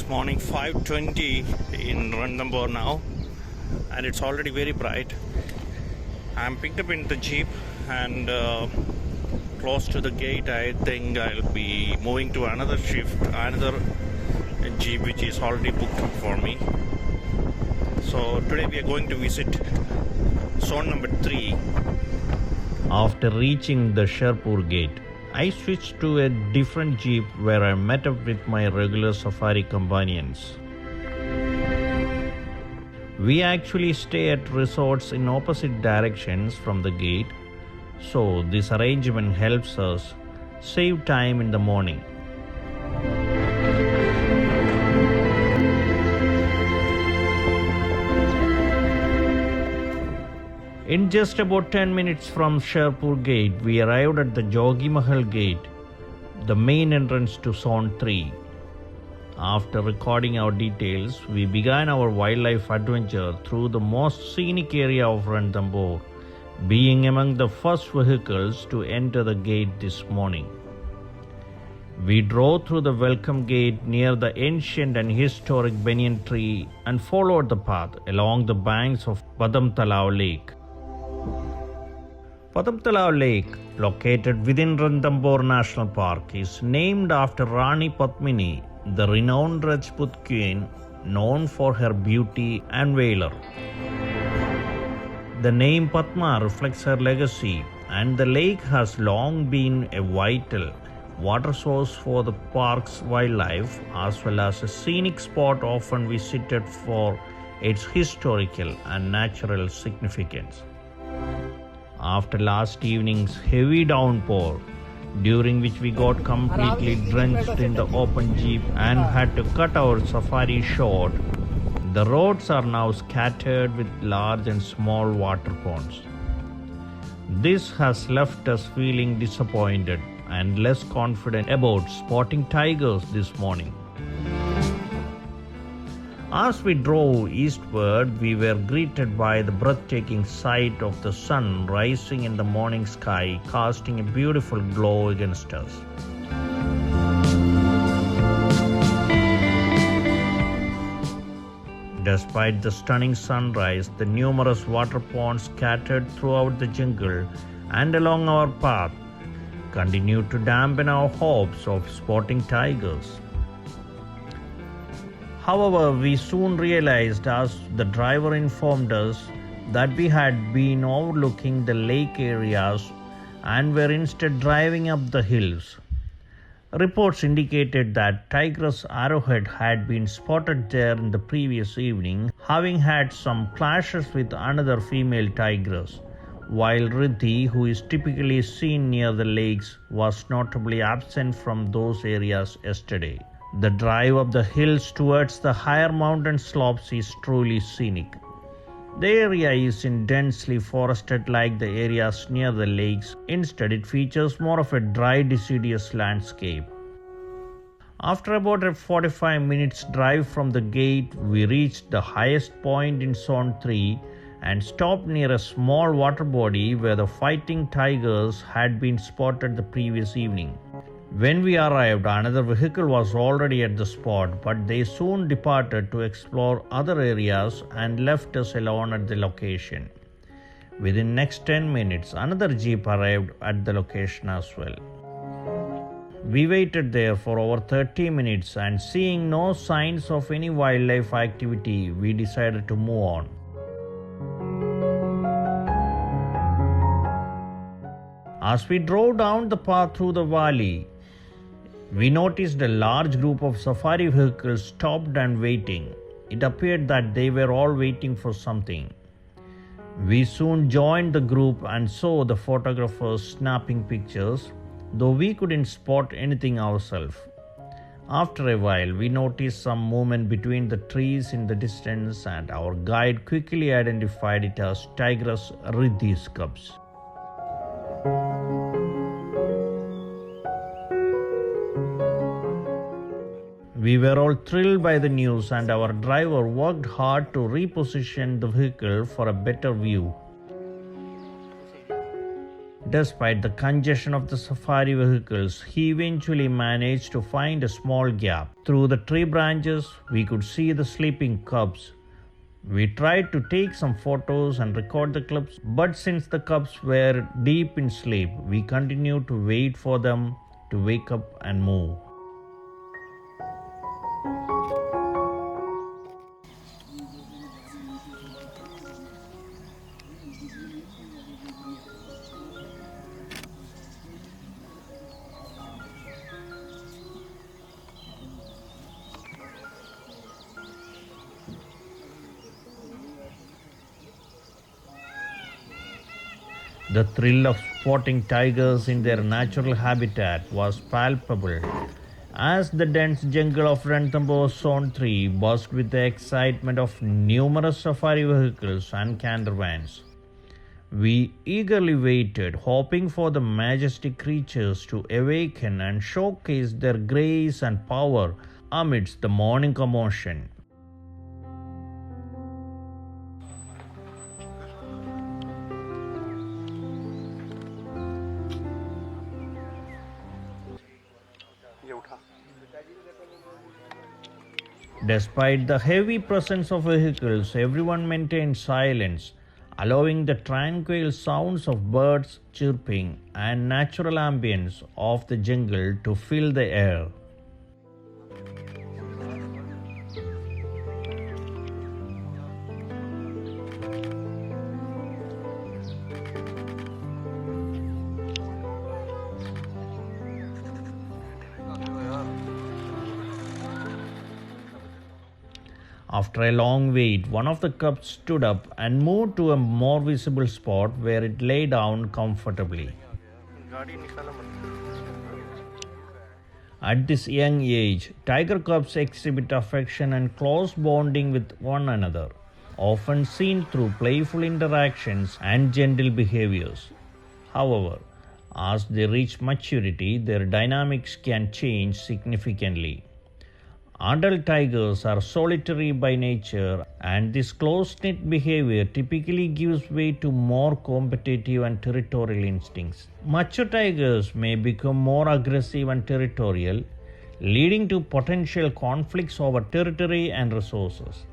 morning, 5:20 in Ranthambore now, and it's already very bright. I'm picked up in the jeep and close to the gate. I think I'll be moving to another jeep which is already booked up for me. So today we are going to visit zone number 3. After reaching the Sherpur gate, I switched to a different jeep where I met up with my regular safari companions. We actually stay at resorts in opposite directions from the gate, so this arrangement helps us save time in the morning. In just about 10 minutes from Sherpur gate, we arrived at the Jogi Mahal gate, the main entrance to zone 3. After recording our details, we began our wildlife adventure through the most scenic area of Ranthambore, being among the first vehicles to enter the gate this morning. We drove through the welcome gate near the ancient and historic banyan tree and followed the path along the banks of Padam Lake. Padam Lake, located within Ranthambore National Park, is named after Rani Padmini, the renowned Rajput queen known for her beauty and valor. The name Padma reflects her legacy, and the lake has long been a vital water source for the park's wildlife, as well as a scenic spot often visited for its historical and natural significance. After last evening's heavy downpour, during which we got completely drenched in the open jeep and had to cut our safari short, the roads are now scattered with large and small water ponds. This has left us feeling disappointed and less confident about spotting tigers this morning. As we drove eastward, we were greeted by the breathtaking sight of the sun rising in the morning sky, casting a beautiful glow against us. Despite the stunning sunrise, the numerous water ponds scattered throughout the jungle and along our path continued to dampen our hopes of spotting tigers. However, we soon realized, as the driver informed us, that we had been overlooking the lake areas and were instead driving up the hills. Reports indicated that Tigress arrowhead had been spotted there in the previous evening, having had some clashes with another female tigress, while ridhis, who is typically seen near the lakes, was notably absent from those areas yesterday. The drive up the hills towards the higher mountain slopes is truly scenic. The area isn't densely forested like the areas near the lakes. Instead, it features more of a dry, deciduous landscape. After about a 45 minutes drive from the gate, we reached the highest point in Zone 3 and stopped near a small water body where the fighting tigers had been spotted the previous evening. When we arrived, another vehicle was already at the spot, but they soon departed to explore other areas and left us alone at the location. Within next 10 minutes, another jeep arrived at the location as well. We waited there for over 30 minutes, and seeing no signs of any wildlife activity, we decided to move on. As we drove down the path through the valley, we noticed a large group of safari vehicles stopped and waiting. It appeared that they were all waiting for something. We soon joined the group and saw the photographers snapping pictures, though we couldn't spot anything ourselves. After a while, we noticed some movement between the trees in the distance, and our guide quickly identified it as Tigress ridhis cubs. We were all thrilled by the news, and our driver worked hard to reposition the vehicle for a better view. Despite the congestion of the safari vehicles, he eventually managed to find a small gap. Through the tree branches, we could see the sleeping cubs. We tried to take some photos and record the cubs, but since the cubs were deep in sleep, we continued to wait for them to wake up and move. The thrill of spotting tigers in their natural habitat was palpable as the dense jungle of Ranthambore Zone 3 buzzed with the excitement of numerous safari vehicles and caravans. We eagerly waited, hoping for the majestic creatures to awaken and showcase their grace and power amidst the morning commotion. Despite the heavy presence of vehicles, everyone maintained silence, allowing the tranquil sounds of birds chirping and natural ambience of the jungle to fill the air. After a long wait, one of the cubs stood up and moved to a more visible spot where it lay down comfortably. At this young age, tiger cubs exhibit affection and close bonding with one another, often seen through playful interactions and gentle behaviors. However, as they reach maturity, their dynamics can change significantly. Adult tigers are solitary by nature, and this close-knit behavior typically gives way to more competitive and territorial instincts. Mature tigers may become more aggressive and territorial, leading to potential conflicts over territory and resources.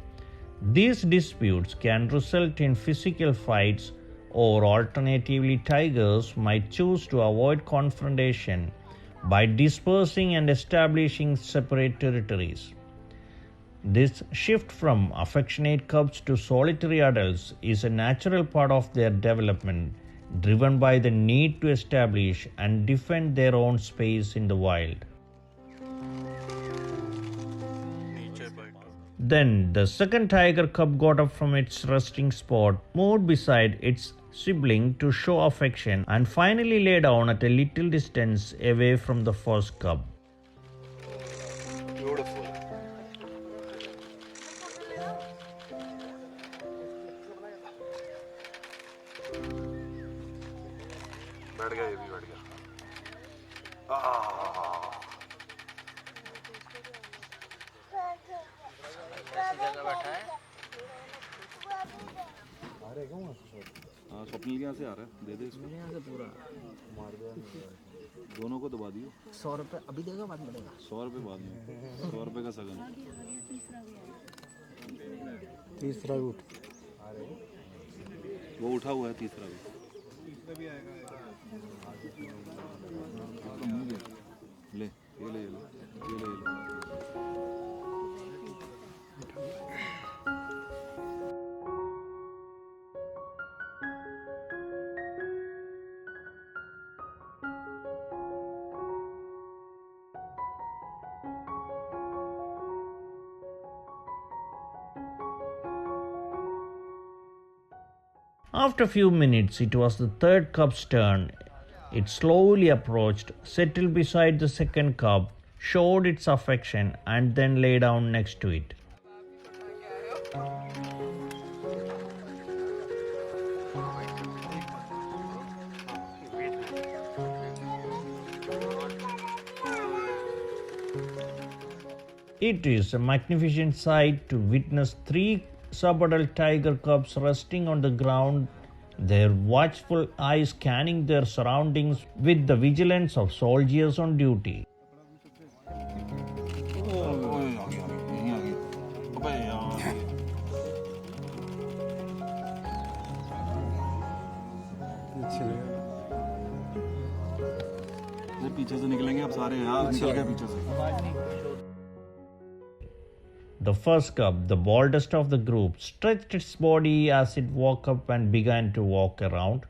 These disputes can result in physical fights, or alternatively, tigers might choose to avoid confrontation by dispersing and establishing separate territories. This shift from affectionate cubs to solitary adults is a natural part of their development, driven by the need to establish and defend their own space in the wild. Then the second tiger cub got up from its resting spot, moved beside its sibling to show affection, and finally lay down at a little distance away from the first cub. Beautiful. बैठ गया ये भी बैठ गया हाँ स्वप्निल के यहाँ से आ रहा है दे दे इसको यहाँ से पूरा मार दिया दोनों को दबा दियो 100 रुपये अभी देगा बाद में देगा 100 रुपये बाद में 100 रुपये का सगन तीसरा भी वो उठा हुआ है तीसरा भी ले ये ले ये ले After a few minutes, it was the third cub's turn. It slowly approached, settled beside the second cub, showed its affection, and then lay down next to it. It is a magnificent sight to witness three subadult tiger cubs resting on the ground, their watchful eyes scanning their surroundings with the vigilance of soldiers on duty. पीछे से निकलेंगे अब सारे यार निकल गए पीछे से The first cub, the boldest of the group, stretched its body as it woke up and began to walk around,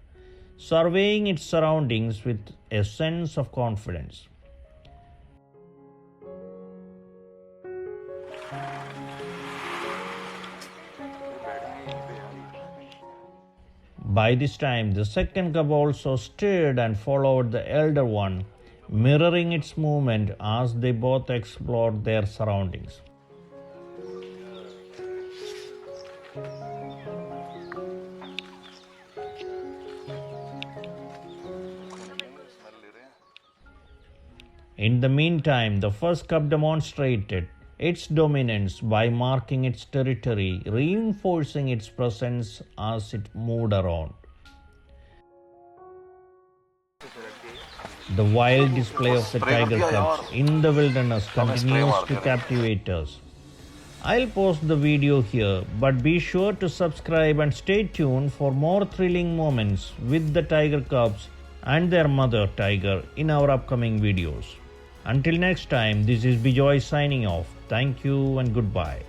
surveying its surroundings with a sense of confidence. By this time, the second cub also stirred and followed the elder one, mirroring its movement as they both explored their surroundings. In the meantime, the first cub demonstrated its dominance by marking its territory, reinforcing its presence as it moved around. The wild display of the tiger cubs in the wilderness continues to captivate us. I'll post the video here, but be sure to subscribe and stay tuned for more thrilling moments with the tiger cubs and their mother tiger in our upcoming videos. Until next time, this is Bijoy signing off. Thank you and goodbye.